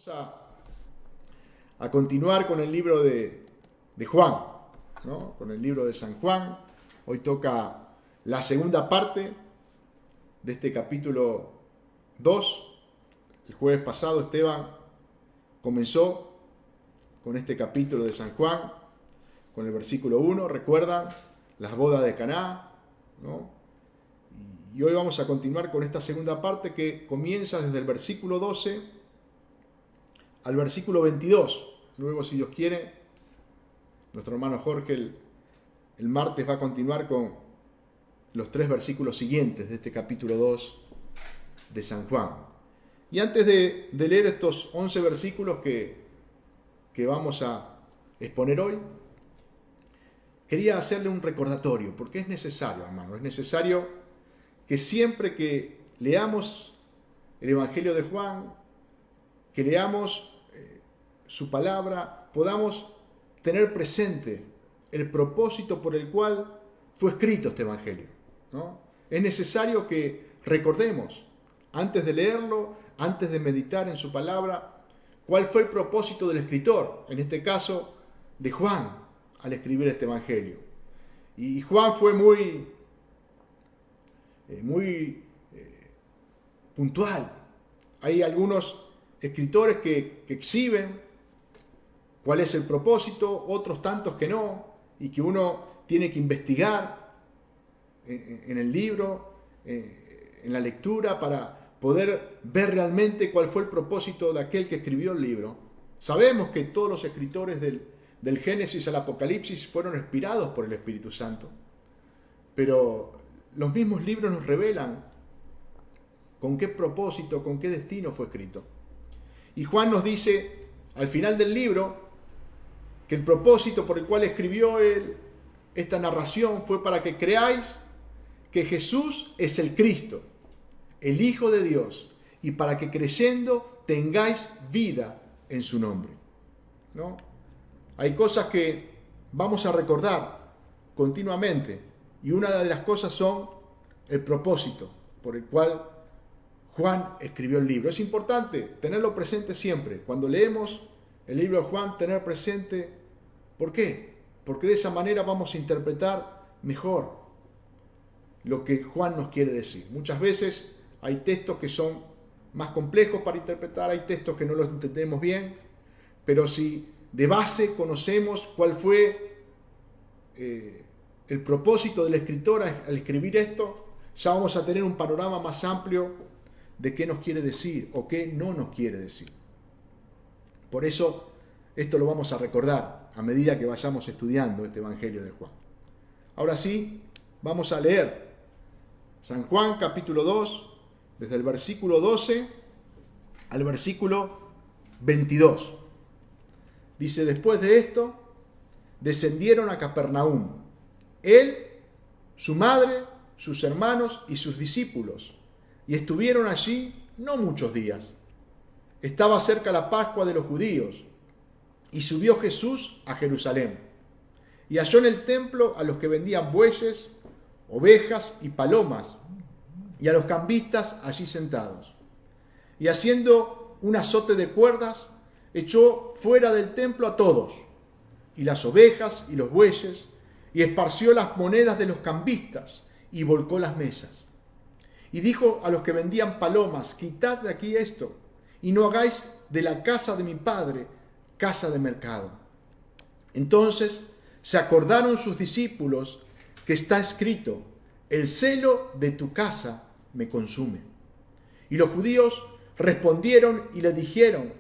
A continuar con el libro de Juan, ¿no? Con el libro de San Juan. Hoy toca la segunda parte de este capítulo 2. El jueves pasado Esteban comenzó con este capítulo de San Juan, con el versículo 1, recuerdan las bodas de Caná, ¿no? Y hoy vamos a continuar con esta segunda parte que comienza desde el versículo 12 al versículo 22. Luego, si Dios quiere, nuestro hermano Jorge el martes va a continuar con los 3 versículos siguientes de este capítulo 2 de San Juan. Y antes de leer estos 11 versículos que vamos a exponer hoy, quería hacerle un recordatorio, porque es necesario, hermano, es necesario que siempre que leamos el Evangelio de Juan, que leamos su palabra, podamos tener presente el propósito por el cual fue escrito este Evangelio, ¿no? Es necesario que recordemos, antes de leerlo, antes de meditar en su palabra, cuál fue el propósito del escritor, en este caso de Juan, al escribir este Evangelio. Y Juan fue muy puntual. Hay algunos escritores que exhiben cuál es el propósito, otros tantos que no, y que uno tiene que investigar en el libro, en la lectura, para poder ver realmente cuál fue el propósito de aquel que escribió el libro. Sabemos que todos los escritores del Génesis al Apocalipsis fueron inspirados por el Espíritu Santo, pero los mismos libros nos revelan con qué propósito, con qué destino fue escrito. Y Juan nos dice al final del libro que el propósito por el cual escribió esta narración fue para que creáis que Jesús es el Cristo, el Hijo de Dios, y para que creyendo tengáis vida en su nombre, ¿no? Hay cosas que vamos a recordar continuamente, y una de las cosas son el propósito por el cual Juan escribió el libro. Es importante tenerlo presente siempre. Cuando leemos el libro de Juan, tener presente ¿por qué? Porque de esa manera vamos a interpretar mejor lo que Juan nos quiere decir. Muchas veces hay textos que son más complejos para interpretar, hay textos que no los entendemos bien, pero si de base conocemos cuál fue el propósito del escritor al escribir esto, ya vamos a tener un panorama más amplio de qué nos quiere decir o qué no nos quiere decir. Por eso, esto lo vamos a recordar a medida que vayamos estudiando este Evangelio de Juan. Ahora sí, vamos a leer San Juan capítulo 2, desde el versículo 12 al versículo 22. Dice: después de esto, descendieron a Capernaum, él, su madre, sus hermanos y sus discípulos, y estuvieron allí no muchos días. Estaba cerca la Pascua de los judíos, y subió Jesús a Jerusalén, y halló en el templo a los que vendían bueyes, ovejas y palomas, y a los cambistas allí sentados. Y haciendo un azote de cuerdas, echó fuera del templo a todos, y las ovejas y los bueyes, y esparció las monedas de los cambistas, y volcó las mesas. Y dijo a los que vendían palomas: quitad de aquí esto, y no hagáis de la casa de mi padre casa de mercado. Entonces se acordaron sus discípulos que está escrito: el celo de tu casa me consume. Y los judíos respondieron y le dijeron: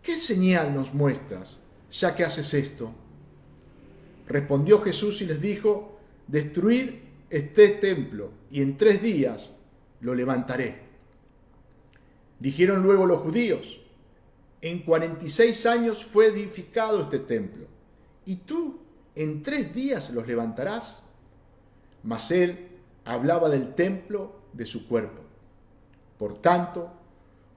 ¿qué señal nos muestras, ya que haces esto? Respondió Jesús y les dijo: destruid este templo, y en 3 días lo levantaré. Dijeron luego los judíos: en 46 años fue edificado este templo, ¿y tú en 3 días los levantarás? Mas él hablaba del templo de su cuerpo. Por tanto,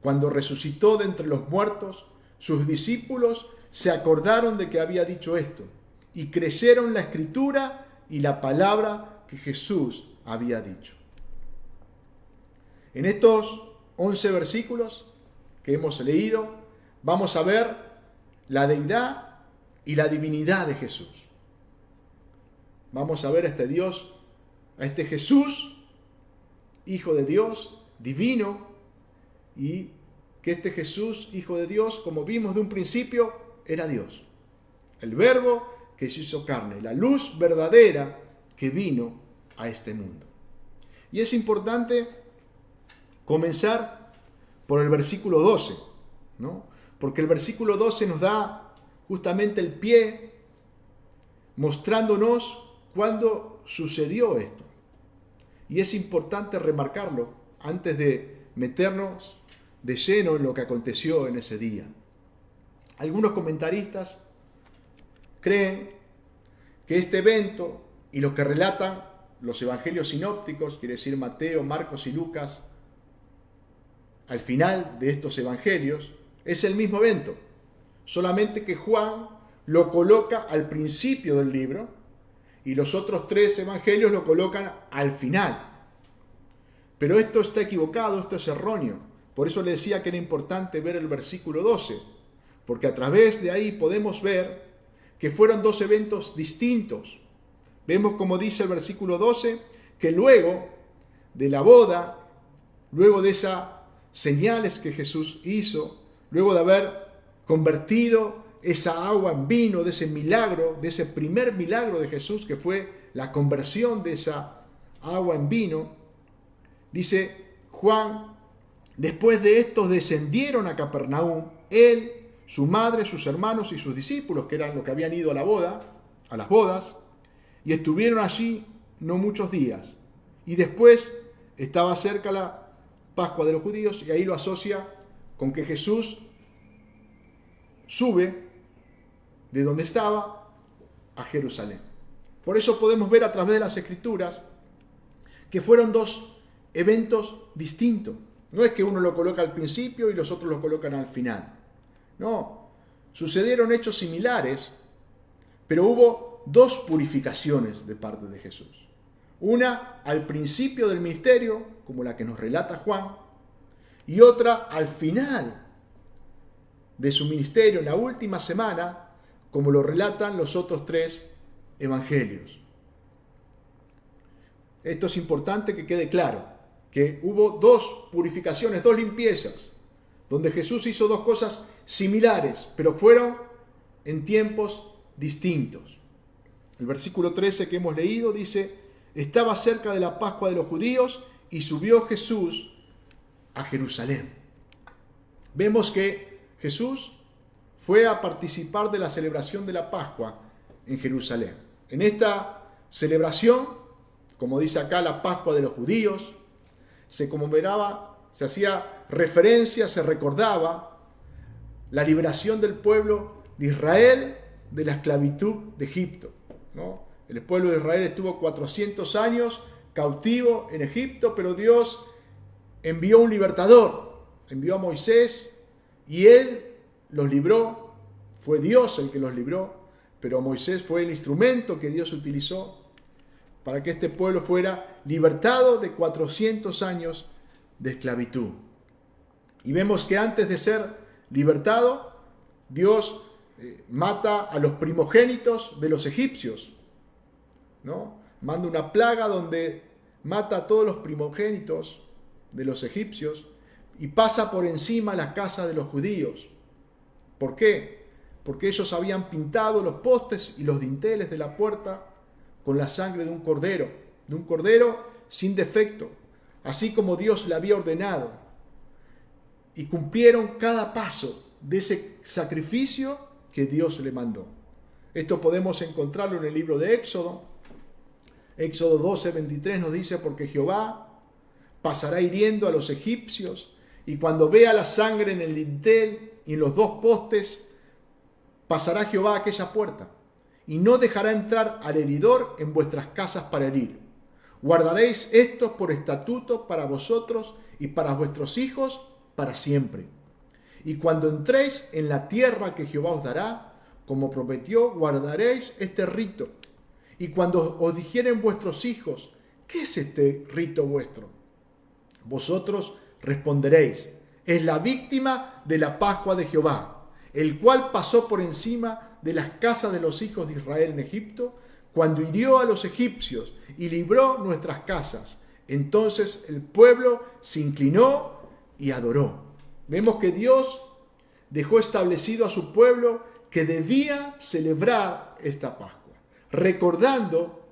cuando resucitó de entre los muertos, sus discípulos se acordaron de que había dicho esto, y creyeron la escritura y la palabra que Jesús había dicho. En estos 11 versículos que hemos leído, vamos a ver la deidad y la divinidad de Jesús. Vamos a ver a este Dios, a este Jesús, Hijo de Dios, divino, y que este Jesús, Hijo de Dios, como vimos de un principio, era Dios. El Verbo que se hizo carne, la luz verdadera que vino a este mundo. Y es importante comenzar por el versículo 12, ¿no? Porque el versículo 12 nos da justamente el pie mostrándonos cuándo sucedió esto. Y es importante remarcarlo antes de meternos de lleno en lo que aconteció en ese día. Algunos comentaristas creen que este evento y lo que relatan los evangelios sinópticos, quiere decir Mateo, Marcos y Lucas, al final de estos evangelios, es el mismo evento, solamente que Juan lo coloca al principio del libro y los otros 3 evangelios lo colocan al final. Pero esto está equivocado, esto es erróneo. Por eso le decía que era importante ver el versículo 12, porque a través de ahí podemos ver que fueron 2 eventos distintos. Vemos, como dice el versículo 12, que luego de la boda, luego de esas señales que Jesús hizo, luego de haber convertido esa agua en vino, de ese milagro, de ese primer milagro de Jesús, que fue la conversión de esa agua en vino, dice Juan, después de estos descendieron a Capernaum, él, su madre, sus hermanos y sus discípulos, que eran los que habían ido a la boda, a las bodas, y estuvieron allí no muchos días. Y después estaba cerca la Pascua de los judíos, y ahí lo asocia con que Jesús sube de donde estaba a Jerusalén. Por eso podemos ver a través de las Escrituras que fueron 2 eventos distintos. No es que uno lo coloca al principio y los otros lo colocan al final. No, sucedieron hechos similares, pero hubo 2 purificaciones de parte de Jesús. Una al principio del ministerio, como la que nos relata Juan, y otra al final de su ministerio, en la última semana, como lo relatan los otros 3 evangelios. Esto es importante que quede claro, que hubo 2 purificaciones, 2 limpiezas, donde Jesús hizo 2 cosas similares, pero fueron en tiempos distintos. El versículo 13 que hemos leído dice, estaba cerca de la Pascua de los judíos y subió Jesús a Jerusalén. Vemos que Jesús fue a participar de la celebración de la Pascua en Jerusalén. En esta celebración, como dice acá, la Pascua de los judíos, se conmemoraba, se hacía referencia, se recordaba la liberación del pueblo de Israel de la esclavitud de Egipto, ¿no? El pueblo de Israel estuvo 400 años cautivo en Egipto, pero Dios envió un libertador, envió a Moisés y él los libró. Fue Dios el que los libró, pero Moisés fue el instrumento que Dios utilizó para que este pueblo fuera libertado de 400 años de esclavitud. Y vemos que antes de ser libertado, Dios mata a los primogénitos de los egipcios, ¿no? Manda una plaga donde mata a todos los primogénitos de los egipcios y pasa por encima la casa de los judíos. ¿Por qué? Porque ellos habían pintado los postes y los dinteles de la puerta con la sangre de un cordero sin defecto, así como Dios le había ordenado. Y cumplieron cada paso de ese sacrificio que Dios le mandó. Esto podemos encontrarlo en el libro de Éxodo. Éxodo 12:23 nos dice, porque Jehová pasará hiriendo a los egipcios, y cuando vea la sangre en el dintel y en los 2 postes, pasará Jehová a aquella puerta, y no dejará entrar al heridor en vuestras casas para herir. Guardaréis esto por estatuto para vosotros y para vuestros hijos para siempre. Y cuando entréis en la tierra que Jehová os dará, como prometió, guardaréis este rito. Y cuando os dijeren vuestros hijos, ¿qué es este rito vuestro? Vosotros responderéis, es la víctima de la Pascua de Jehová. el cual pasó por encima de las casas de los hijos de Israel en Egipto, cuando hirió a los egipcios y libró nuestras casas. Entonces el pueblo se inclinó y adoró. Vemos que Dios dejó establecido a su pueblo que debía celebrar esta Pascua, recordando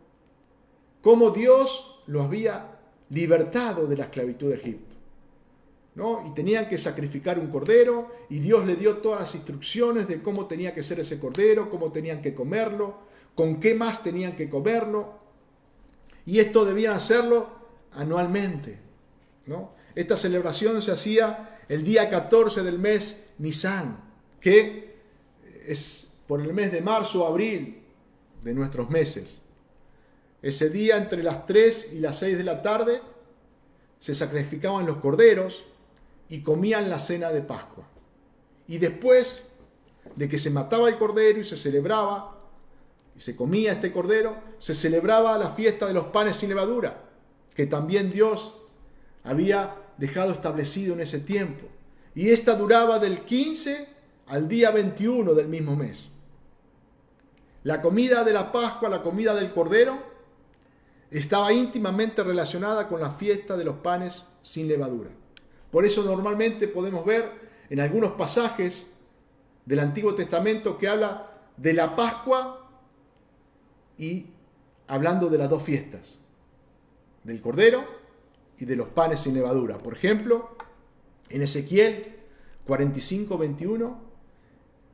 cómo Dios lo había libertado de la esclavitud de Egipto, ¿no? Y tenían que sacrificar un cordero, y Dios le dio todas las instrucciones de cómo tenía que ser ese cordero, cómo tenían que comerlo, con qué más tenían que comerlo, y esto debían hacerlo anualmente, ¿no? Esta celebración se hacía el día 14 del mes Nisan, que es por el mes de marzo o abril de nuestros meses. Ese día, entre las 3 y las 6 de la tarde, se sacrificaban los corderos y comían la cena de Pascua. Y después de que se mataba el cordero y se celebraba, y se comía este cordero, se celebraba la fiesta de los panes sin levadura, que también Dios había dejado establecido en ese tiempo. Y esta duraba del 15 al día 21 del mismo mes. La comida de la Pascua, la comida del cordero, estaba íntimamente relacionada con la fiesta de los panes sin levadura. Por eso normalmente podemos ver en algunos pasajes del Antiguo Testamento que habla de la Pascua y hablando de las dos fiestas, del cordero y de los panes sin levadura. Por ejemplo, en Ezequiel 45:21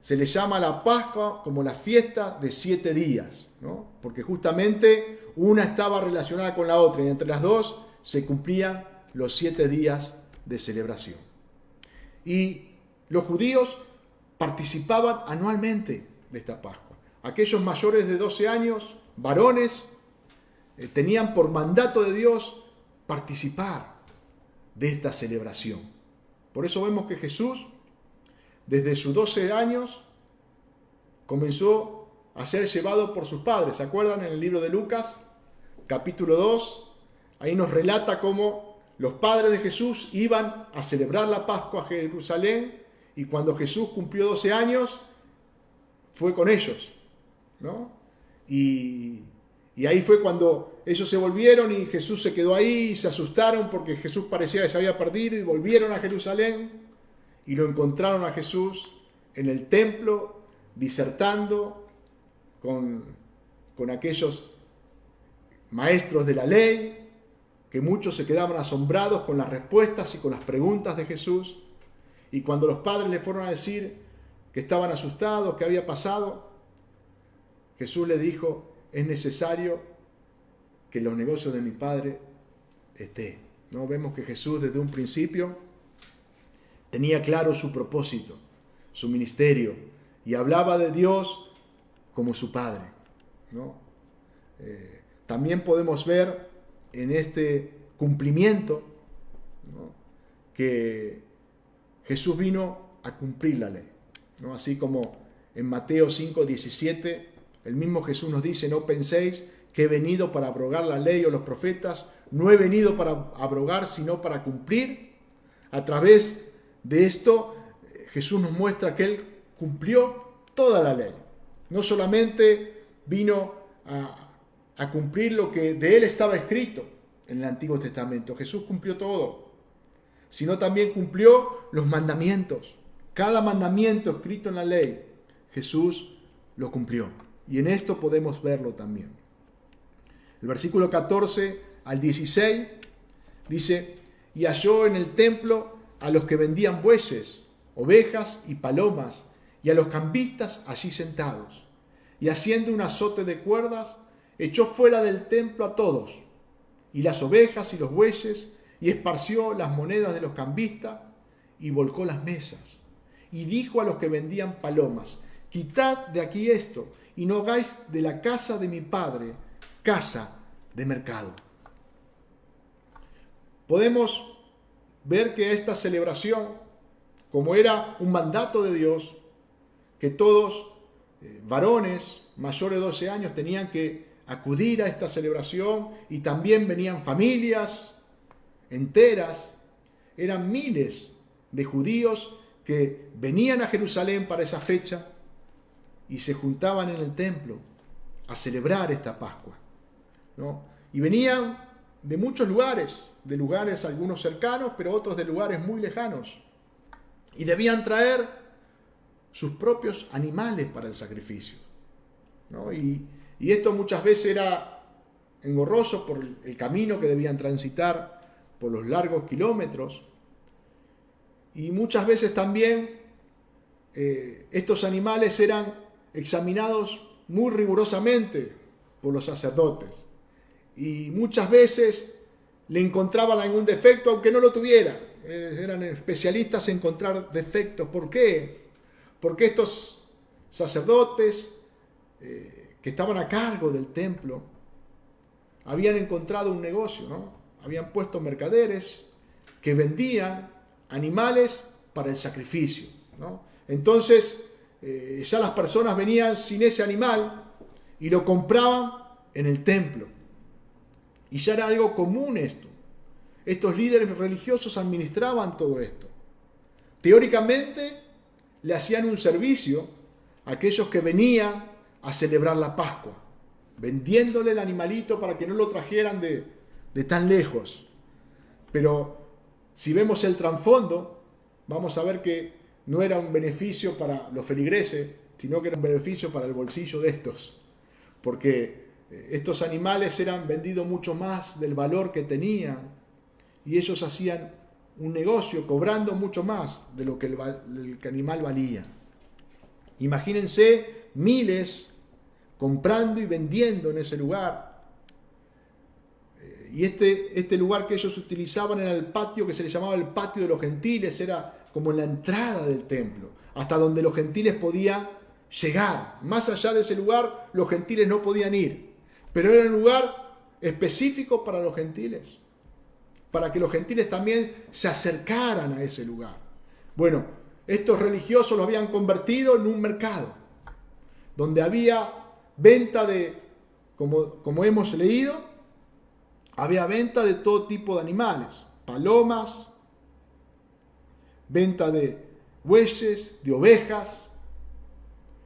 se le llama la Pascua como la fiesta de 7 días, ¿no? Porque justamente una estaba relacionada con la otra y entre las dos se cumplían los 7 días de celebración. Y los judíos participaban anualmente de esta Pascua. Aquellos mayores de 12 años, varones, tenían por mandato de Dios participar de esta celebración. Por eso vemos que Jesús, desde sus 12 años, comenzó a ser llevado por sus padres. ¿Se acuerdan? En el libro de Lucas, capítulo 2, ahí nos relata cómo los padres de Jesús iban a celebrar la Pascua a Jerusalén, y cuando Jesús cumplió 12 años, fue con ellos, ¿no? Y ahí fue cuando ellos se volvieron y Jesús se quedó ahí y se asustaron porque Jesús parecía que se había perdido, y volvieron a Jerusalén y lo encontraron a Jesús en el templo disertando con aquellos maestros de la ley, que muchos se quedaban asombrados con las respuestas y con las preguntas de Jesús. Y cuando los padres le fueron a decir que estaban asustados, que había pasado, Jesús le dijo: es necesario que los negocios de mi Padre estén. ¿No? Vemos que Jesús desde un principio tenía claro su propósito, su ministerio, y hablaba de Dios como su Padre, ¿no? También podemos ver en este cumplimiento, ¿no?, que Jesús vino a cumplir la ley, ¿no? Así como en Mateo 5:17, el mismo Jesús nos dice: no penséis que he venido para abrogar la ley o los profetas, no he venido para abrogar, sino para cumplir. A través de esto, Jesús nos muestra que Él cumplió toda la ley. No solamente vino a cumplir lo que de Él estaba escrito en el Antiguo Testamento, Jesús cumplió todo, sino también cumplió los mandamientos. Cada mandamiento escrito en la ley, Jesús lo cumplió. Y en esto podemos verlo también. El versículo 14 al 16 dice: y halló en el templo a los que vendían bueyes, ovejas y palomas, y a los cambistas allí sentados. Y haciendo un azote de cuerdas, echó fuera del templo a todos, y las ovejas y los bueyes, y esparció las monedas de los cambistas, y volcó las mesas. Y dijo a los que vendían palomas: quitad de aquí esto, y no hagáis de la casa de mi Padre casa de mercado. Podemos ver que esta celebración, como era un mandato de Dios, que todos varones mayores de 12 años tenían que acudir a esta celebración, y también venían familias enteras, eran miles de judíos que venían a Jerusalén para esa fecha y se juntaban en el templo a celebrar esta Pascua, ¿no? Y venían de muchos lugares, de lugares algunos cercanos, pero otros de lugares muy lejanos. Y debían traer sus propios animales para el sacrificio, ¿no? Y esto muchas veces era engorroso por el camino que debían transitar, por los largos kilómetros. Y muchas veces también estos animales eran examinados muy rigurosamente por los sacerdotes. Y muchas veces le encontraban algún defecto aunque no lo tuviera. Eran especialistas en encontrar defectos. ¿Por qué? Porque estos sacerdotes que estaban a cargo del templo habían encontrado un negocio, ¿no? Habían puesto mercaderes que vendían animales para el sacrificio, ¿no? Entonces ya las personas venían sin ese animal y lo compraban en el templo. Y ya era algo común esto. Estos líderes religiosos administraban todo esto. Teóricamente le hacían un servicio a aquellos que venían a celebrar la Pascua, vendiéndole el animalito para que no lo trajeran de tan lejos. Pero si vemos el trasfondo, vamos a ver que no era un beneficio para los feligreses, sino que era un beneficio para el bolsillo de estos. Porque estos animales eran vendidos mucho más del valor que tenían y ellos hacían un negocio cobrando mucho más de lo que el animal valía. Imagínense miles comprando y vendiendo en ese lugar. Y este lugar que ellos utilizaban era el patio que se le llamaba el patio de los gentiles, era como la entrada del templo, hasta donde los gentiles podían llegar. Más allá de ese lugar, los gentiles no podían ir, pero era un lugar específico para los gentiles, para que los gentiles también se acercaran a ese lugar. Bueno, estos religiosos lo habían convertido en un mercado, donde había venta de, como hemos leído, había venta de todo tipo de animales, palomas, venta de bueyes, de ovejas.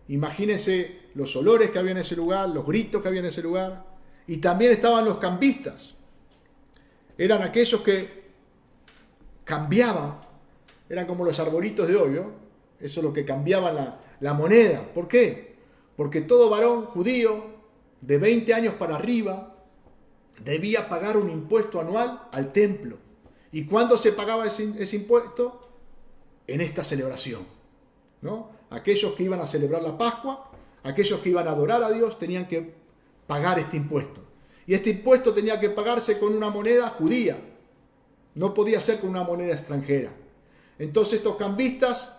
Imagínense los olores que había en ese lugar, los gritos que había en ese lugar. Y también estaban los cambistas. Eran aquellos que cambiaban, eran como los arbolitos de hoy, ¿no? Eso es lo que cambiaban la moneda. ¿Por qué? Porque todo varón judío de 20 años para arriba debía pagar un impuesto anual al templo. ¿Y cuándo se pagaba ese impuesto? En esta celebración, ¿no? Aquellos que iban a celebrar la Pascua, aquellos que iban a adorar a Dios, tenían que pagar este impuesto. Y este impuesto tenía que pagarse con una moneda judía. No podía ser con una moneda extranjera. Entonces estos cambistas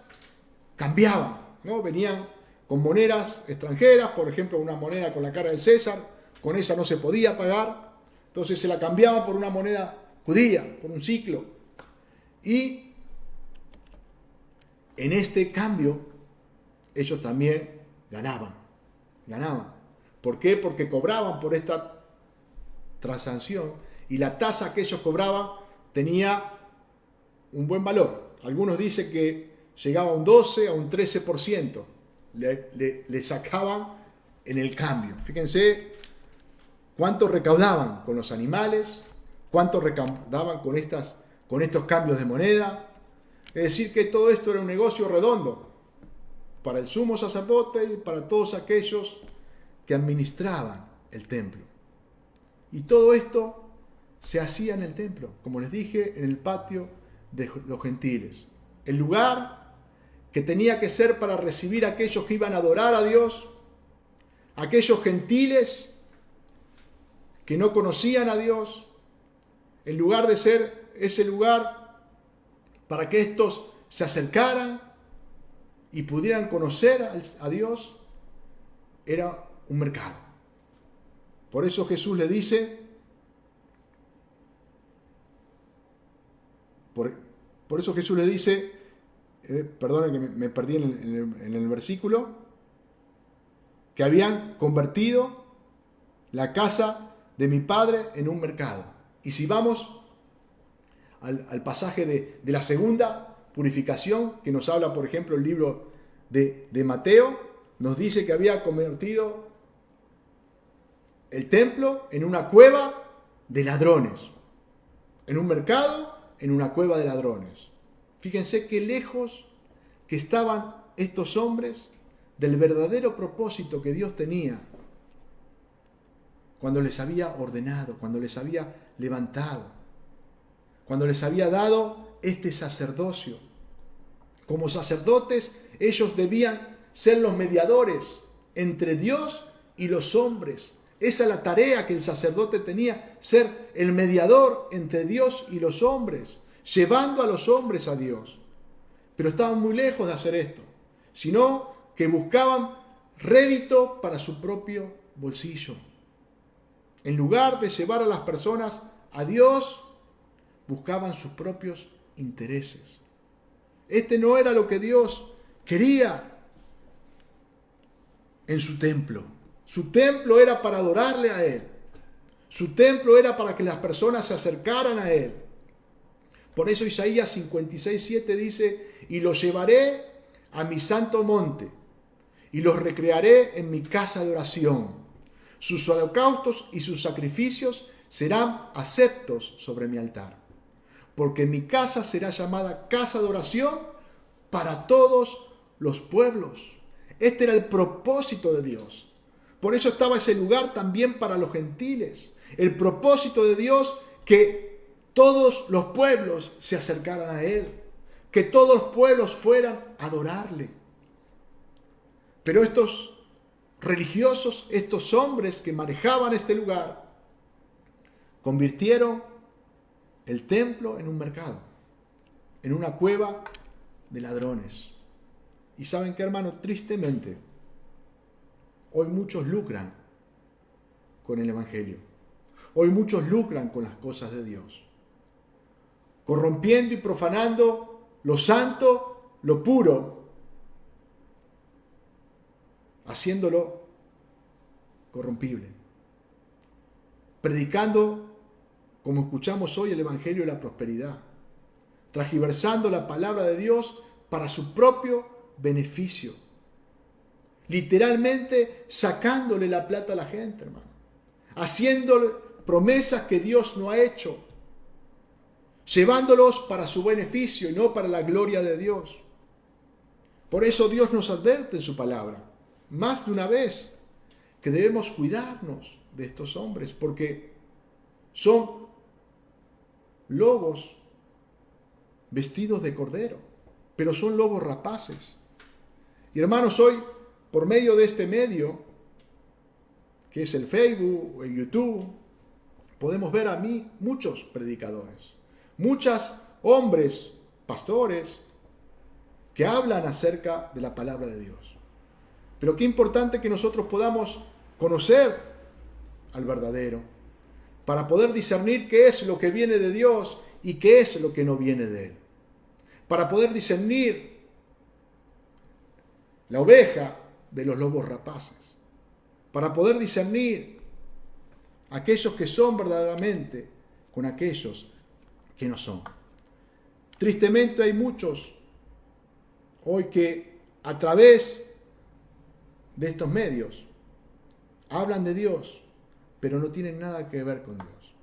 cambiaban, ¿no? Venían con monedas extranjeras, por ejemplo, una moneda con la cara del César, con esa no se podía pagar. Entonces se la cambiaban por una moneda judía, por un siclo. Y en este cambio, ellos también ganaban. ¿Por qué? Porque cobraban por esta transacción y la tasa que ellos cobraban tenía un buen valor. Algunos dicen que llegaba a un 12, a un 13%. Le sacaban en el cambio. Fíjense cuánto recaudaban con los animales, cuánto recaudaban con estos cambios de moneda. Es decir, que todo esto era un negocio redondo para el sumo sacerdote y para todos aquellos que administraban el templo. Y todo esto se hacía en el templo, como les dije, en el patio de los gentiles. El lugar que tenía que ser para recibir a aquellos que iban a adorar a Dios, aquellos gentiles que no conocían a Dios, en lugar de ser ese lugar para que estos se acercaran y pudieran conocer a Dios, era un mercado. Por eso Jesús le dice, por eso Jesús le dice, perdone que me perdí en el versículo, que habían convertido la casa de mi padre en un mercado. Y si vamos al pasaje de la segunda purificación que nos habla, por ejemplo, el libro de Mateo, nos dice que había convertido el templo en una cueva de ladrones, en un mercado, en una cueva de ladrones. Fíjense qué lejos que estaban estos hombres del verdadero propósito que Dios tenía cuando les había ordenado, cuando les había levantado, cuando les había dado este sacerdocio. Como sacerdotes, ellos debían ser los mediadores entre Dios y los hombres. Esa es la tarea que el sacerdote tenía, ser el mediador entre Dios y los hombres, llevando a los hombres a Dios. Pero estaban muy lejos de hacer esto, sino que buscaban rédito para su propio bolsillo. En lugar de llevar a las personas a Dios, buscaban sus propios intereses. Este no era lo que Dios quería en su templo. Su templo era para adorarle a Él. Su templo era para que las personas se acercaran a Él. Por eso Isaías 56:7 dice: y los llevaré a mi santo monte, y los recrearé en mi casa de oración. Sus holocaustos y sus sacrificios serán aceptos sobre mi altar. Porque mi casa será llamada casa de oración para todos los pueblos. Este era el propósito de Dios. Por eso estaba ese lugar también para los gentiles. El propósito de Dios, que todos los pueblos se acercaran a Él, que todos los pueblos fueran a adorarle. Pero estos religiosos, estos hombres que manejaban este lugar, convirtieron el templo en un mercado, en una cueva de ladrones. Y ¿saben qué, hermano? Tristemente, hoy muchos lucran con el Evangelio. Hoy muchos lucran con las cosas de Dios, corrompiendo y profanando lo santo, lo puro, haciéndolo corrompible. Predicando, como escuchamos hoy, el Evangelio de la prosperidad, transgiversando la palabra de Dios para su propio beneficio. Literalmente sacándole la plata a la gente, hermano. Haciéndole promesas que Dios no ha hecho. Llevándolos para su beneficio y no para la gloria de Dios. Por eso Dios nos advierte en su palabra, más de una vez, que debemos cuidarnos de estos hombres, porque son lobos vestidos de cordero, pero son lobos rapaces. Y hermanos, hoy, por medio de este medio, que es el Facebook o el YouTube, podemos ver a mí muchos predicadores, muchos hombres, pastores, que hablan acerca de la palabra de Dios. Pero qué importante que nosotros podamos conocer al verdadero, para poder discernir qué es lo que viene de Dios y qué es lo que no viene de Él. Para poder discernir la oveja de los lobos rapaces. Para poder discernir aquellos que son verdaderamente con aquellos que no son. Tristemente hay muchos hoy que a través de estos medios hablan de Dios, pero no tienen nada que ver con Dios.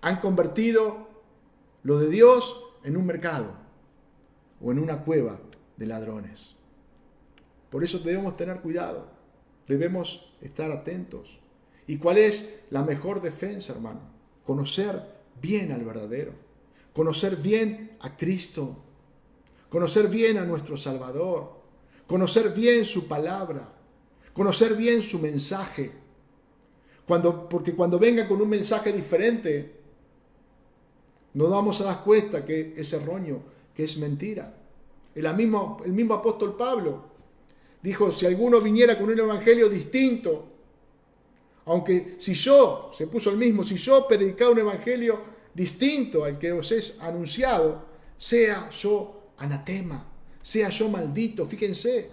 Han convertido lo de Dios en un mercado o en una cueva de ladrones. Por eso debemos tener cuidado, debemos estar atentos. ¿Y cuál es la mejor defensa, hermano? Conocer bien al verdadero, conocer bien a Cristo, conocer bien a nuestro Salvador, conocer bien su palabra, conocer bien su mensaje. Porque cuando venga con un mensaje diferente, nos vamos a dar cuenta que es erróneo, que es mentira. El mismo apóstol Pablo dijo: si alguno viniera con un evangelio distinto, aunque si yo predicaba un evangelio distinto al que os es anunciado, sea yo anatema, sea yo maldito. Fíjense,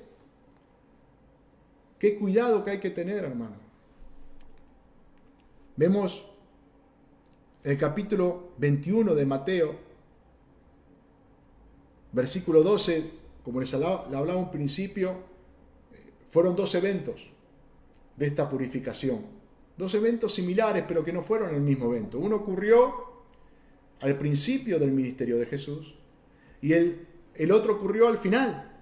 qué cuidado que hay que tener, hermano. Vemos el capítulo 21 de Mateo, Versículo 12, como les hablaba un principio, fueron 2 eventos de esta purificación. 2 eventos similares, pero que no fueron el mismo evento. Uno ocurrió al principio del ministerio de Jesús y el otro ocurrió al final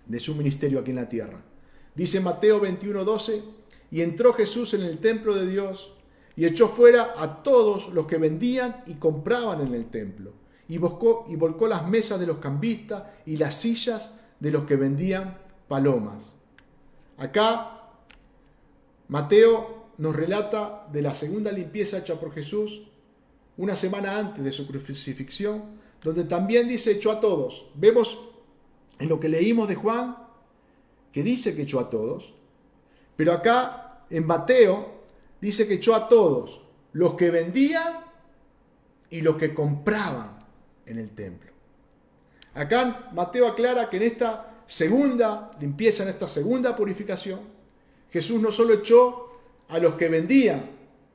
de su ministerio aquí en la tierra. Dice Mateo 21:12, y entró Jesús en el templo de Dios y echó fuera a todos los que vendían y compraban en el templo, y volcó las mesas de los cambistas y las sillas de los que vendían palomas. Acá Mateo nos relata de la segunda limpieza hecha por Jesús una semana antes de su crucifixión, donde también dice echó a todos. Vemos en lo que leímos de Juan que dice que echó a todos, pero acá en Mateo dice que echó a todos, los que vendían y los que compraban en el templo. Acá Mateo aclara que en esta segunda limpieza, en esta segunda purificación, Jesús no solo echó a los que vendían,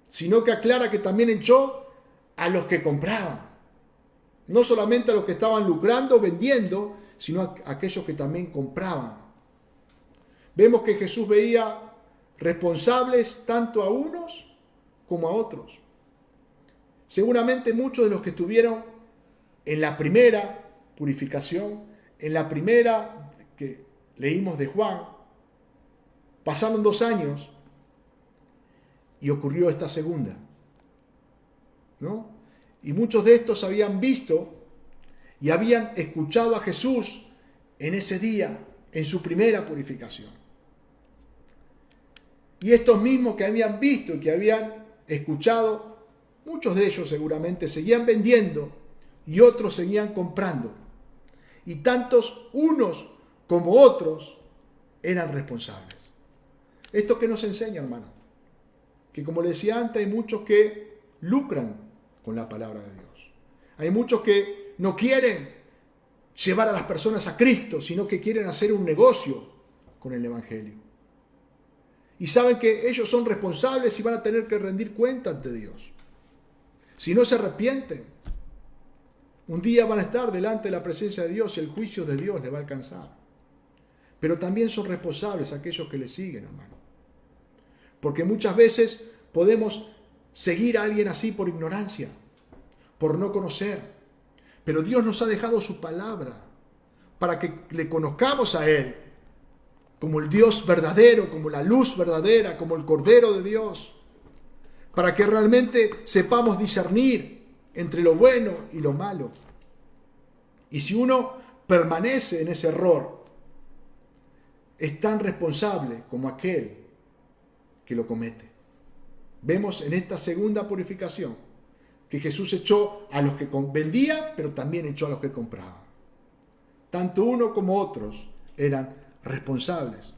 sino que aclara que también echó a los que compraban. No solamente a los que estaban lucrando, vendiendo, sino a aquellos que también compraban. Vemos que Jesús veía responsables tanto a unos como a otros. Seguramente muchos de los que estuvieron en la primera purificación, en la primera que leímos de Juan, pasaron 2 años y ocurrió esta segunda, ¿no? Y muchos de estos habían visto y habían escuchado a Jesús en ese día, en su primera purificación. Y estos mismos que habían visto y que habían escuchado, muchos de ellos seguramente seguían vendiendo y otros seguían comprando. Y tantos unos como otros eran responsables. ¿Esto qué nos enseña, hermano? Que como les decía antes, hay muchos que lucran con la palabra de Dios. Hay muchos que no quieren llevar a las personas a Cristo, sino que quieren hacer un negocio con el Evangelio. Y saben que ellos son responsables y van a tener que rendir cuenta ante Dios. Si no se arrepienten, un día van a estar delante de la presencia de Dios y el juicio de Dios les va a alcanzar. Pero también son responsables aquellos que le siguen, hermano. Porque muchas veces podemos seguir a alguien así por ignorancia, por no conocer. Pero Dios nos ha dejado su palabra para que le conozcamos a Él como el Dios verdadero, como la luz verdadera, como el Cordero de Dios, para que realmente sepamos discernir entre lo bueno y lo malo. Y si uno permanece en ese error, es tan responsable como aquel que lo comete. Vemos en esta segunda purificación que Jesús echó a los que vendían, pero también echó a los que compraban. Tanto uno como otros eran responsables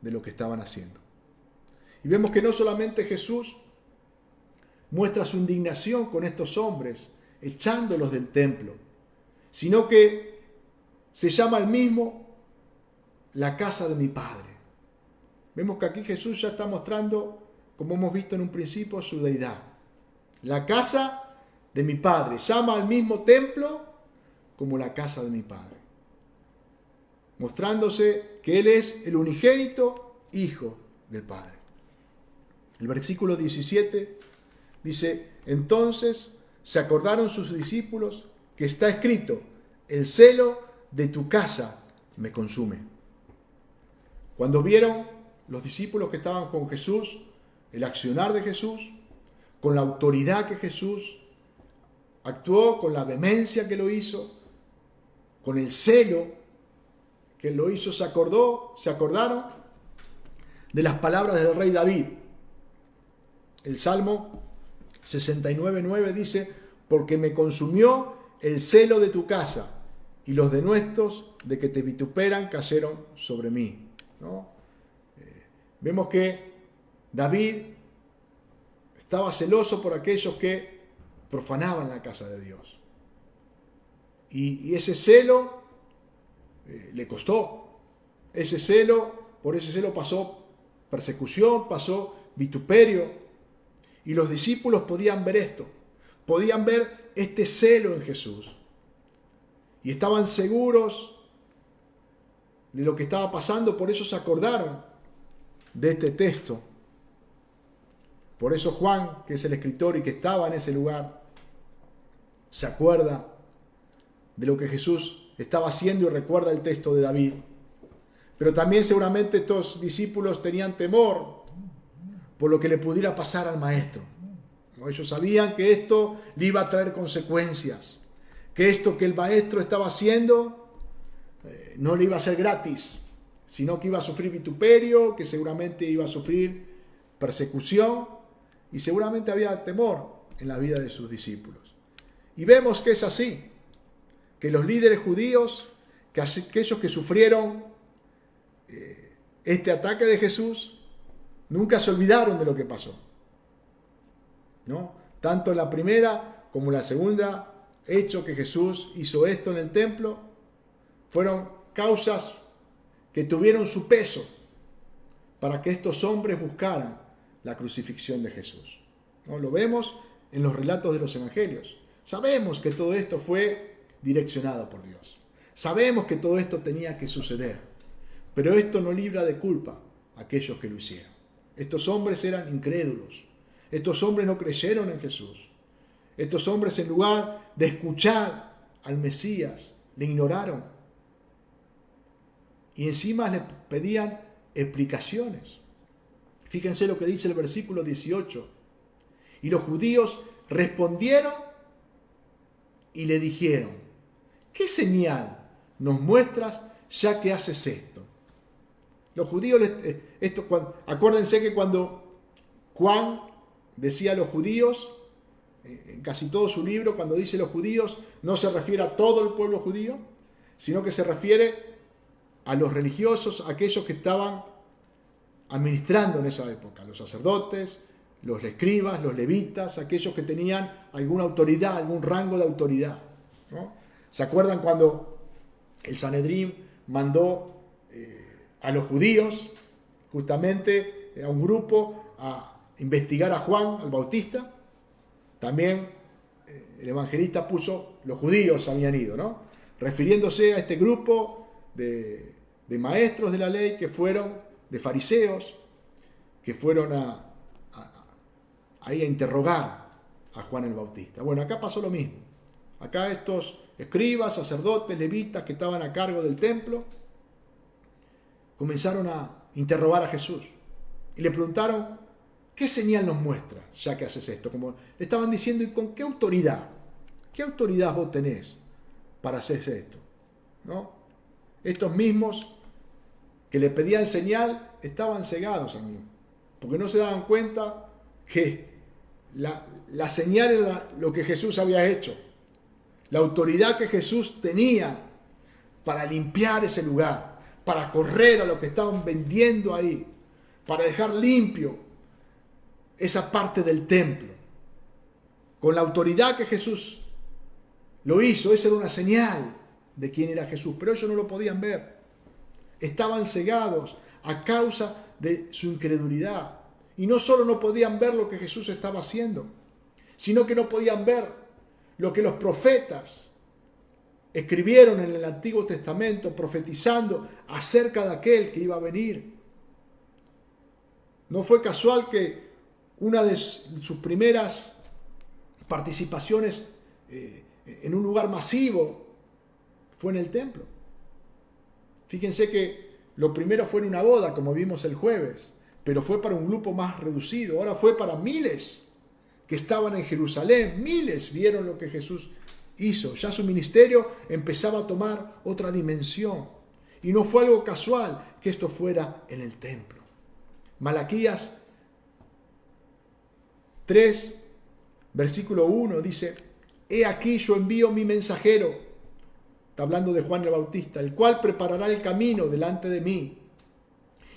de lo que estaban haciendo. Y vemos que no solamente Jesús muestra su indignación con estos hombres, echándolos del templo, sino que se llama al mismo la casa de mi Padre. Vemos que aquí Jesús ya está mostrando, como hemos visto en un principio, su deidad. La casa de mi Padre. Llama al mismo templo como la casa de mi Padre. Mostrándose que Él es el unigénito Hijo del Padre. El versículo 17 dice, entonces se acordaron sus discípulos que está escrito, el celo de tu casa me consume. Cuando vieron los discípulos que estaban con Jesús, el accionar de Jesús, con la autoridad que Jesús actuó, con la vehemencia que lo hizo, con el celo que lo hizo, se acordaron de las palabras del rey David. El Salmo 69:9 dice, porque me consumió el celo de tu casa y los denuestos de que te vituperan cayeron sobre mí. ¿No? Vemos que David estaba celoso por aquellos que profanaban la casa de Dios. Y ese celo le costó. Por ese celo pasó persecución, pasó vituperio. Y los discípulos podían ver esto. Podían ver este celo en Jesús. y estaban seguros de lo que estaba pasando, por eso se acordaron de este texto. Por eso Juan, que es el escritor y que estaba en ese lugar, se acuerda de lo que Jesús estaba haciendo y recuerda el texto de David. Pero también seguramente estos discípulos tenían temor por lo que le pudiera pasar al maestro. Ellos sabían que esto le iba a traer consecuencias, que esto que el maestro estaba haciendo no le iba a ser gratis, sino que iba a sufrir vituperio, que seguramente iba a sufrir persecución, y seguramente había temor en la vida de sus discípulos. Y vemos que es así, que los líderes judíos, que aquellos que sufrieron este ataque de Jesús, nunca se olvidaron de lo que pasó, ¿no? Tanto en la primera como en la segunda hecho que Jesús hizo esto en el templo, fueron causas que tuvieron su peso para que estos hombres buscaran la crucifixión de Jesús, ¿no? Lo vemos en los relatos de los evangelios. Sabemos que todo esto fue direccionado por Dios. Sabemos que todo esto tenía que suceder, pero esto no libra de culpa a aquellos que lo hicieron. Estos hombres eran incrédulos. Estos hombres no creyeron en Jesús. Estos hombres, en lugar de escuchar al Mesías, le ignoraron. Y encima le pedían explicaciones. Fíjense lo que dice el versículo 18. Y los judíos respondieron y le dijeron: ¿qué señal nos muestras ya que haces esto? Los judíos, acuérdense que cuando Juan decía a los judíos, en casi todo su libro, cuando dice los judíos, no se refiere a todo el pueblo judío, sino que se refiere a los religiosos, aquellos que estaban administrando en esa época, los sacerdotes, los escribas, los levitas, aquellos que tenían alguna autoridad, algún rango de autoridad, ¿no? ¿Se acuerdan cuando el Sanedrín mandó a los judíos, justamente a un grupo, a investigar a Juan, al Bautista? También el evangelista puso: los judíos habían ido, ¿no? Refiriéndose a este grupo de maestros de la ley que fueron, de fariseos, que fueron ahí a interrogar a Juan el Bautista. Bueno, acá pasó lo mismo. Acá estos escribas, sacerdotes, levitas que estaban a cargo del templo comenzaron a interrogar a Jesús y le preguntaron: ¿qué señal nos muestra ya que haces esto? Como le estaban diciendo: ¿y con qué autoridad? ¿Qué autoridad vos tenés para hacer esto? ¿No? Estos mismos que le pedían señal estaban cegados, amigos, porque no se daban cuenta que la señal era lo que Jesús había hecho, la autoridad que Jesús tenía para limpiar ese lugar, para correr a lo que estaban vendiendo ahí, para dejar limpio esa parte del templo. Con la autoridad que Jesús lo hizo, esa era una señal de quién era Jesús, pero ellos no lo podían ver. Estaban cegados a causa de su incredulidad. Y no solo no podían ver lo que Jesús estaba haciendo, sino que no podían ver lo que los profetas escribieron en el Antiguo Testamento, profetizando acerca de aquel que iba a venir. No fue casual que una de sus primeras participaciones en un lugar masivo fue en el templo. Fíjense que lo primero fue en una boda, como vimos el jueves, pero fue para un grupo más reducido. Ahora fue para miles que estaban en Jerusalén. Miles vieron lo que Jesús hizo. Ya su ministerio empezaba a tomar otra dimensión. Y no fue algo casual que esto fuera en el templo. Malaquías 3, versículo 1 dice: he aquí yo envío mi mensajero. Está hablando de Juan el Bautista, el cual preparará el camino delante de mí.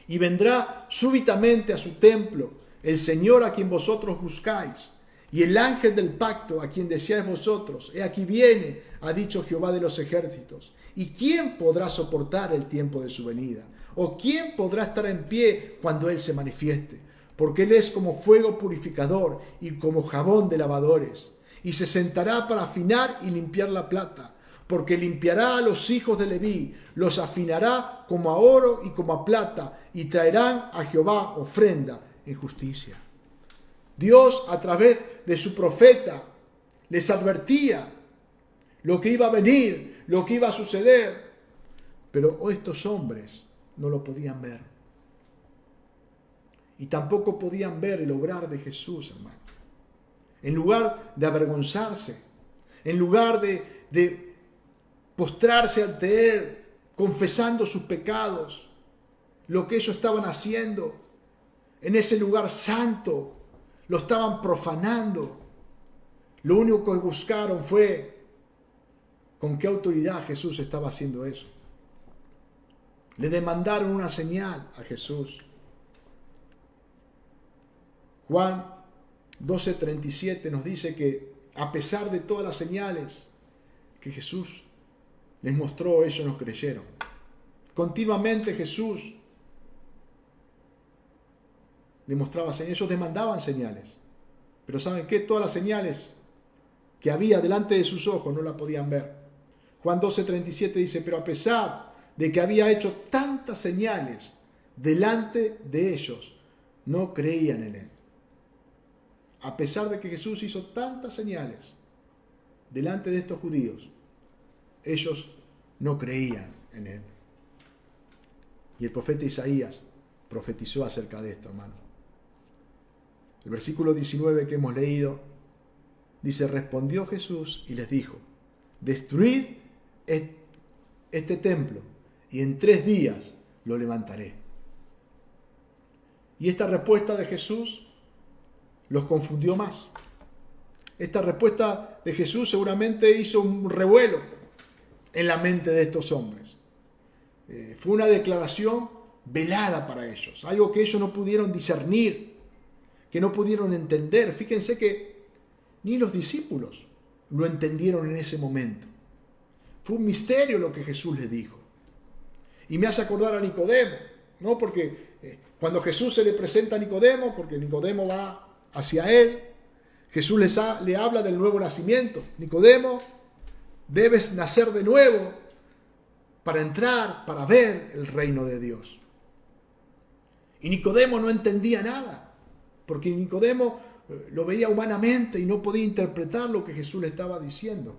Y vendrá súbitamente a su templo el Señor a quien vosotros buscáis, y el ángel del pacto a quien deseáis vosotros. He aquí viene, ha dicho Jehová de los ejércitos. ¿Y quién podrá soportar el tiempo de su venida? ¿O quién podrá estar en pie cuando Él se manifieste? Porque Él es como fuego purificador y como jabón de lavadores. Y se sentará para afinar y limpiar la plata, porque limpiará a los hijos de Leví, los afinará como a oro y como a plata, y traerán a Jehová ofrenda en justicia. Dios, a través de su profeta, les advertía lo que iba a venir, lo que iba a suceder, pero estos hombres no lo podían ver. Y tampoco podían ver el obrar de Jesús, hermano. En lugar de avergonzarse, en lugar de postrarse ante Él, confesando sus pecados, lo que ellos estaban haciendo en ese lugar santo, lo estaban profanando. Lo único que buscaron fue con qué autoridad Jesús estaba haciendo eso. Le demandaron una señal a Jesús. Juan 12:37 nos dice que a pesar de todas las señales que Jesús les mostró, ellos no creyeron. Continuamente Jesús les mostraba señales, ellos demandaban señales. Pero ¿saben qué? Todas las señales que había delante de sus ojos no la podían ver. Juan 12:37 dice, pero a pesar de que había hecho tantas señales delante de ellos, no creían en Él. A pesar de que Jesús hizo tantas señales delante de estos judíos, ellos no creían en Él. Y el profeta Isaías profetizó acerca de esto, hermano. El versículo 19 que hemos leído dice, respondió Jesús y les dijo, destruid este templo y en 3 días lo levantaré. Y esta respuesta de Jesús los confundió más. Esta respuesta de Jesús seguramente hizo un revuelo en la mente de estos hombres. Fue una declaración velada para ellos, algo que ellos no pudieron discernir, que no pudieron entender. Fíjense que ni los discípulos lo entendieron en ese momento. Fue un misterio lo que Jesús les dijo. Y me hace acordar a Nicodemo, ¿no? Porque cuando Jesús se le presenta a Nicodemo, porque Nicodemo va hacia él, Jesús le habla del nuevo nacimiento. Nicodemo, debes nacer de nuevo para entrar, para ver el reino de Dios. Y Nicodemo no entendía nada, porque Nicodemo lo veía humanamente y no podía interpretar lo que Jesús le estaba diciendo.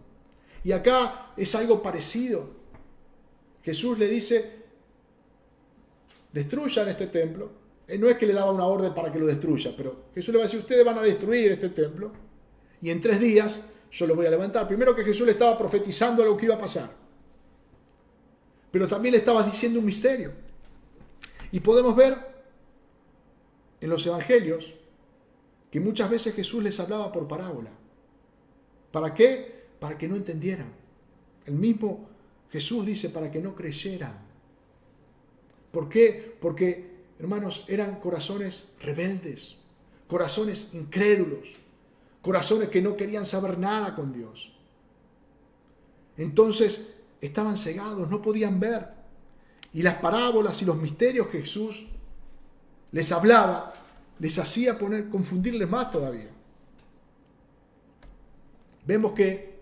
Y acá es algo parecido. Jesús le dice, destruyan este templo. Él no es que le daba una orden para que lo destruya, pero Jesús le va a decir, ustedes van a destruir este templo y en 3 días yo lo voy a levantar. Primero que Jesús le estaba profetizando lo que iba a pasar, pero también le estaba diciendo un misterio. Y podemos ver en los evangelios que muchas veces Jesús les hablaba por parábola. ¿Para qué? Para que no entendieran. El mismo Jesús dice, para que no creyeran. ¿Por qué? Porque, hermanos, eran corazones rebeldes, corazones incrédulos, corazones que no querían saber nada con Dios. Entonces estaban cegados, no podían ver. Y las parábolas y los misterios que Jesús les hablaba, les hacía confundirles más todavía. Vemos que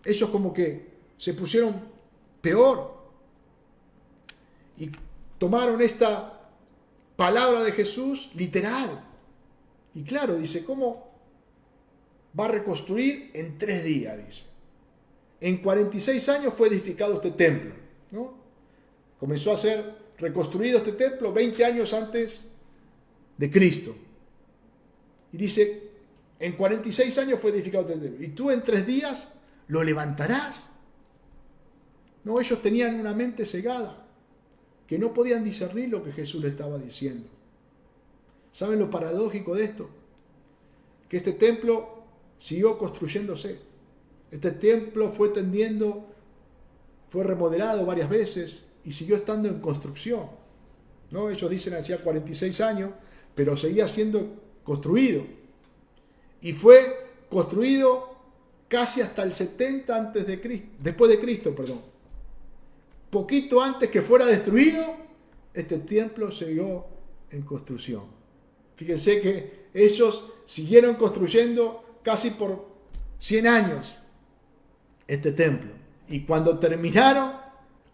ellos como que se pusieron peor y tomaron esta palabra de Jesús literal. Y claro, dice, ¿cómo va a reconstruir en 3 días? Dice. En 46 años fue edificado este templo, ¿no? Comenzó a ser reconstruido este templo 20 años antes de Cristo. Y dice, en 46 años fue edificado este templo. Y tú en 3 días lo levantarás. No, ellos tenían una mente cegada, que no podían discernir lo que Jesús le estaba diciendo. ¿Saben lo paradójico de esto? Que este templo siguió construyéndose. Este templo fue remodelado varias veces y siguió estando en construcción. ¿No? Ellos dicen hacía 46 años, pero seguía siendo construido. Y fue construido casi hasta el 70 antes de Cristo, después de Cristo, perdón. Poquito antes que fuera destruido, este templo siguió en construcción. Fíjense que ellos siguieron construyendo casi por 100 años este templo. Y cuando terminaron,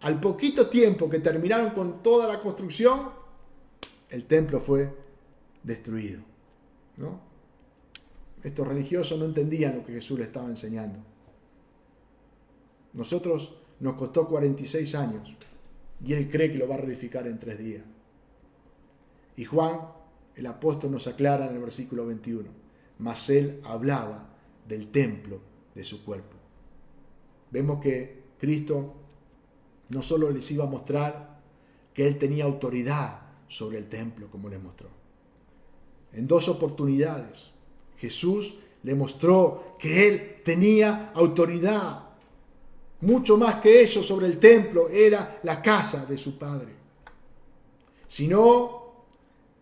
al poquito tiempo que terminaron con toda la construcción, el templo fue destruido, ¿no? Estos religiosos no entendían lo que Jesús les estaba enseñando. Nosotros nos costó 46 años y Él cree que lo va a reedificar en 3 días. Y Juan, el apóstol, nos aclara en el versículo 21, mas Él hablaba del templo de su cuerpo. Vemos que Cristo no solo les iba a mostrar que Él tenía autoridad sobre el templo, como les mostró. En 2 oportunidades, Jesús le mostró que Él tenía autoridad. Mucho más que ellos sobre el templo, era la casa de su Padre. Sino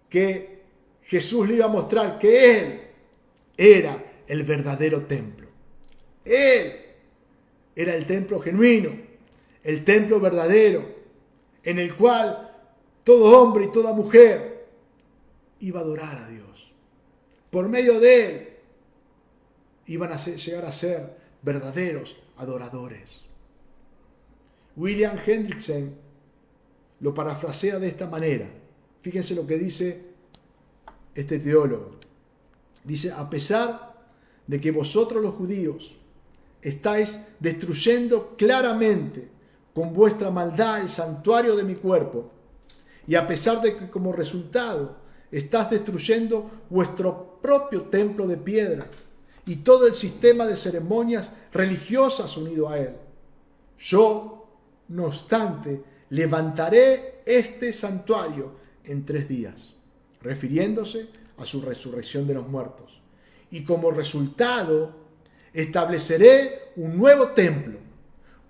que Jesús le iba a mostrar que Él era el verdadero templo. Él era el templo genuino, el templo verdadero, en el cual todo hombre y toda mujer iba a adorar a Dios. Por medio de Él iban a llegar a ser verdaderos adoradores. William Hendrickson lo parafrasea de esta manera. Fíjense lo que dice este teólogo. Dice, a pesar de que vosotros los judíos estáis destruyendo claramente con vuestra maldad el santuario de mi cuerpo, y a pesar de que como resultado estás destruyendo vuestro propio templo de piedra y todo el sistema de ceremonias religiosas unido a él, yo, no obstante, levantaré este santuario en 3 días, refiriéndose a su resurrección de los muertos. Y como resultado, estableceré un nuevo templo,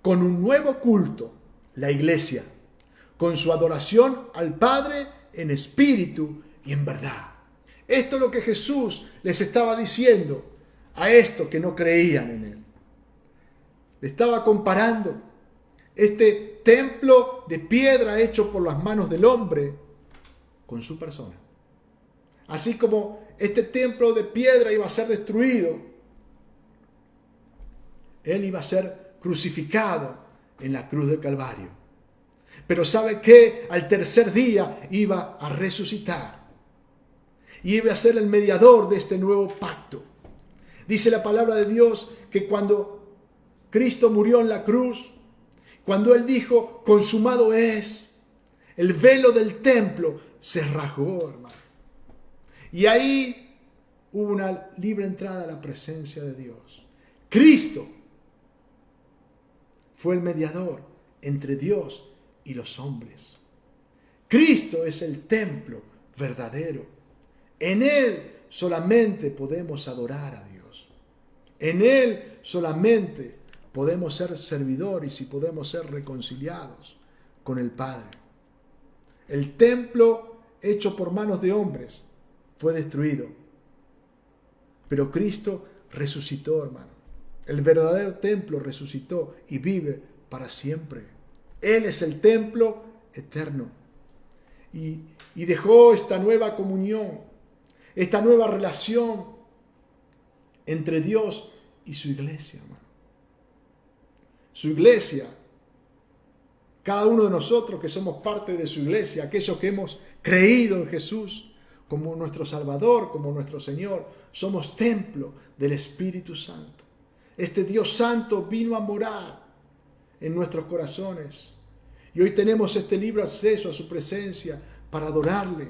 con un nuevo culto, la iglesia, con su adoración al Padre en espíritu y en verdad. Esto es lo que Jesús les estaba diciendo a estos que no creían en Él. Le estaba comparando este templo de piedra hecho por las manos del hombre con su persona. Así como este templo de piedra iba a ser destruido, Él iba a ser crucificado en la cruz del Calvario. Pero ¿sabe qué? Al tercer día iba a resucitar. Y iba a ser el mediador de este nuevo pacto. Dice la palabra de Dios que cuando Cristo murió en la cruz, cuando Él dijo, consumado es, el velo del templo se rasgó, hermano. Y ahí hubo una libre entrada a la presencia de Dios. Cristo fue el mediador entre Dios y los hombres. Cristo es el templo verdadero. En Él solamente podemos adorar a Dios. En Él solamente podemos ser servidores y podemos ser reconciliados con el Padre. El templo hecho por manos de hombres fue destruido. Pero Cristo resucitó, hermano. El verdadero templo resucitó y vive para siempre. Él es el templo eterno. Y dejó esta nueva comunión, esta nueva relación entre Dios y su iglesia, hermano. Su iglesia, cada uno de nosotros que somos parte de su iglesia, aquellos que hemos creído en Jesús como nuestro Salvador, como nuestro Señor, somos templo del Espíritu Santo. Este Dios Santo vino a morar en nuestros corazones. Y hoy tenemos este libre acceso a su presencia para adorarle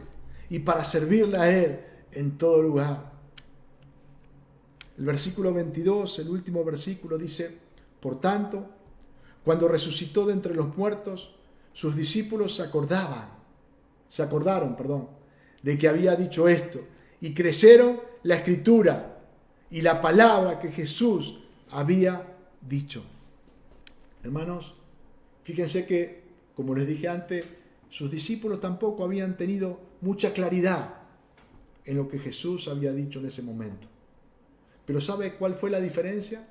y para servirle a Él en todo lugar. El versículo 22, el último versículo, dice, por tanto, cuando resucitó de entre los muertos, sus discípulos se acordaron, de que había dicho esto y creyeron la Escritura y la palabra que Jesús había dicho. Hermanos, fíjense que, como les dije antes, sus discípulos tampoco habían tenido mucha claridad en lo que Jesús había dicho en ese momento. Pero ¿sabe cuál fue la diferencia?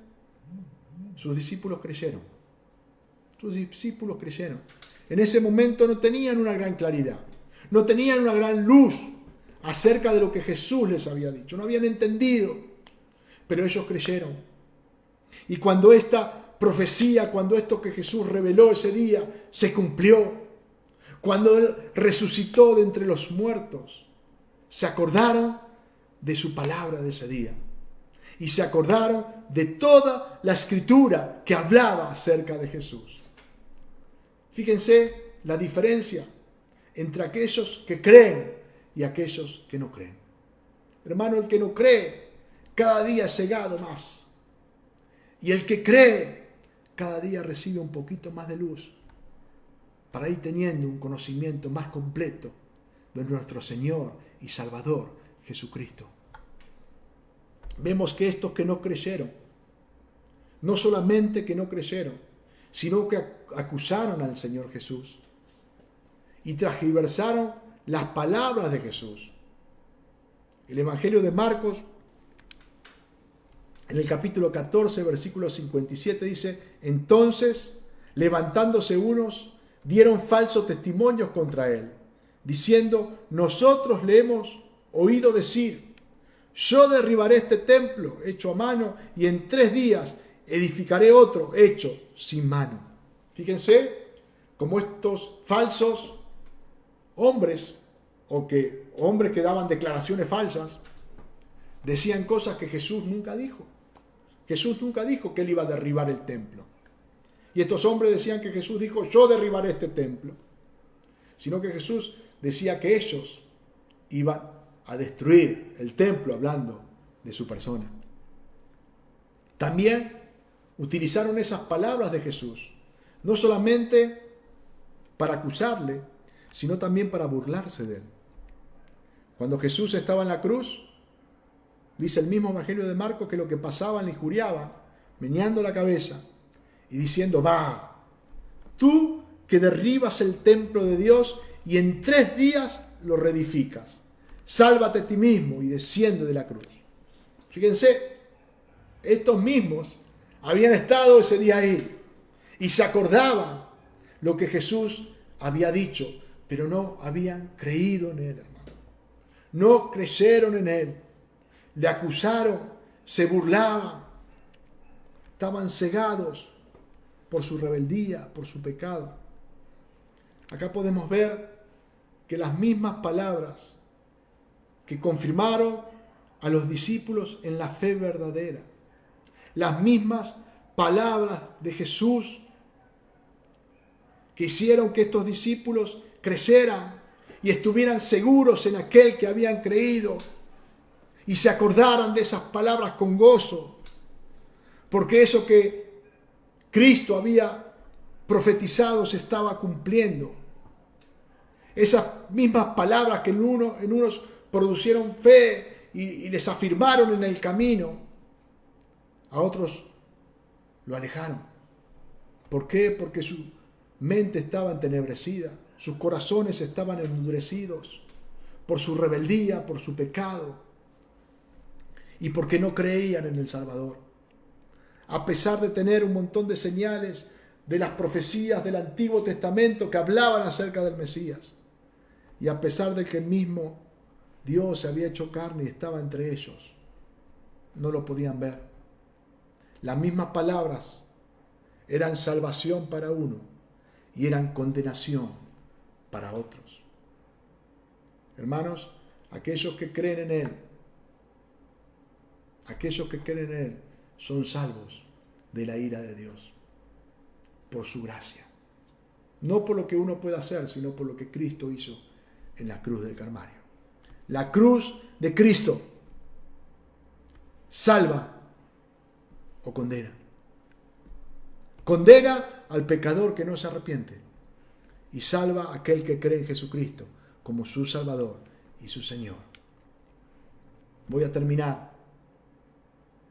Sus discípulos creyeron. Sus discípulos creyeron. En ese momento no tenían una gran claridad, no tenían una gran luz acerca de lo que Jesús les había dicho. No habían entendido, pero ellos creyeron. Y cuando esta profecía, cuando esto que Jesús reveló ese día se cumplió, cuando Él resucitó de entre los muertos, se acordaron de su palabra de ese día. Y se acordaron de toda la escritura que hablaba acerca de Jesús. Fíjense la diferencia entre aquellos que creen y aquellos que no creen. Hermano, el que no cree cada día es cegado más. Y el que cree cada día recibe un poquito más de luz para ir teniendo un conocimiento más completo de nuestro Señor y Salvador Jesucristo. Vemos que estos que no creyeron, no solamente que no creyeron, sino que acusaron al Señor Jesús y transgiversaron las palabras de Jesús. El Evangelio de Marcos, en el capítulo 14, versículo 57, dice: entonces, levantándose unos, dieron falsos testimonios contra él, diciendo: nosotros le hemos oído decir, yo derribaré este templo hecho a mano y en 3 días edificaré otro hecho sin mano. Fíjense cómo estos falsos hombres, hombres que daban declaraciones falsas, decían cosas que Jesús nunca dijo. Jesús nunca dijo que él iba a derribar el templo. Y estos hombres decían que Jesús dijo: yo derribaré este templo. Sino que Jesús decía que ellos iban a destruir el templo, hablando de su persona. También utilizaron esas palabras de Jesús, no solamente para acusarle, sino también para burlarse de él. Cuando Jesús estaba en la cruz, dice el mismo Evangelio de Marcos que lo que pasaban le injuriaban, meneando la cabeza y diciendo: va, tú que derribas el templo de Dios y en 3 días lo reedificas, sálvate a ti mismo y desciende de la cruz. Fíjense, estos mismos habían estado ese día ahí y se acordaban lo que Jesús había dicho, pero no habían creído en él, hermano. No creyeron en él. Le acusaron, se burlaban, estaban cegados por su rebeldía, por su pecado. Acá podemos ver que las mismas palabras que confirmaron a los discípulos en la fe verdadera, las mismas palabras de Jesús que hicieron que estos discípulos creyeran y estuvieran seguros en aquel que habían creído y se acordaran de esas palabras con gozo, porque eso que Cristo había profetizado se estaba cumpliendo. Esas mismas palabras que en unos producieron fe y les afirmaron en el camino, a otros lo alejaron. ¿Por qué? Porque su mente estaba entenebrecida, sus corazones estaban endurecidos por su rebeldía, por su pecado y porque no creían en el Salvador. A pesar de tener un montón de señales de las profecías del Antiguo Testamento que hablaban acerca del Mesías, y a pesar de que el mismo Dios se había hecho carne y estaba entre ellos, no lo podían ver. Las mismas palabras eran salvación para uno y eran condenación para otros. Hermanos, aquellos que creen en Él, son salvos de la ira de Dios por su gracia. No por lo que uno pueda hacer, sino por lo que Cristo hizo en la cruz del Calvario. La cruz de Cristo salva o condena. Condena al pecador que no se arrepiente y salva a aquel que cree en Jesucristo como su Salvador y su Señor. Voy a terminar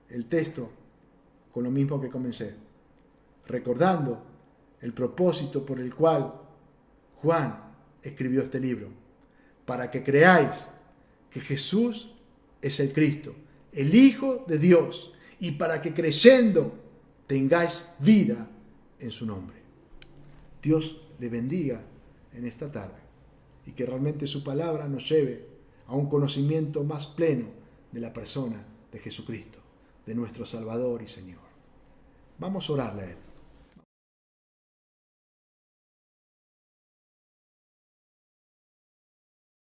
el texto con lo mismo que comencé, recordando el propósito por el cual Juan escribió este libro, para que creáis que Jesús es el Cristo, el Hijo de Dios, y para que creyendo tengáis vida en su nombre. Dios le bendiga en esta tarde y que realmente su palabra nos lleve a un conocimiento más pleno de la persona de Jesucristo, de nuestro Salvador y Señor. Vamos a orarle a Él.